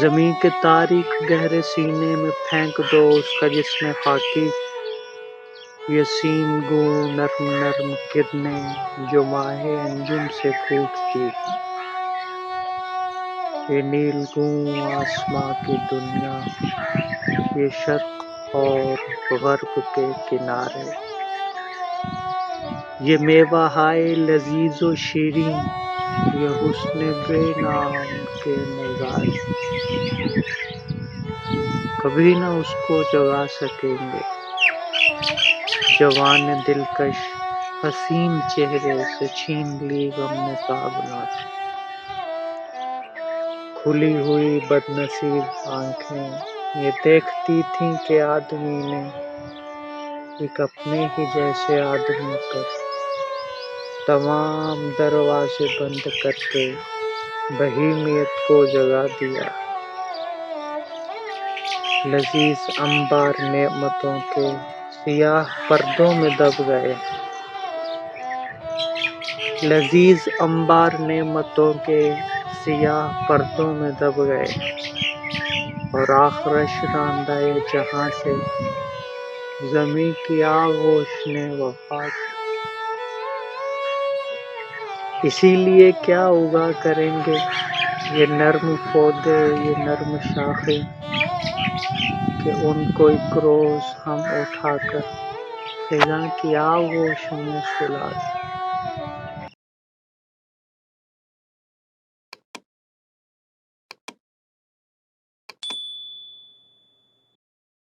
زمین کے تاریک گہرے سینے میں پھینک دو اس کا جسم خاکی، یتیم گوں نرم نرم کرنیں جو ماہ انجم سے پھوٹتی، یہ نیل گوں آسماں کی دنیا، یہ شرق اور غرب کے کنارے، یہ میوہ ہائے لذیذ و شیریں، یہ حسن بے نام کے نظارے، کبھی نہ اس کو جگا سکیں گے جوان دلکش، حسین چہرے سے چھین لی غم نے تابناک، کھلی ہوئی بد نصیب آنکھیں یہ دیکھتی تھیں کہ آدمی نے ایک اپنے ہی جیسے آدمی پر تمام دروازے بند کر کے بہیمیت کو جگا دیا، لذیذ انبار نعمتوں کے سیاہ پردوں میں دب گئے، لذیذ انبار نعمتوں کے سیاہ پردوں میں دب گئے، اور آخرش راندہ جہاں سے زمیں کی آغوش نے وفا کی، اسی لیے کیا اگا کریں گے یہ نرم پودے یہ نرم شاخیں کہ ان کو ایک روز ہم اٹھا کر خزاں کی آغوش میں سلا دیں۔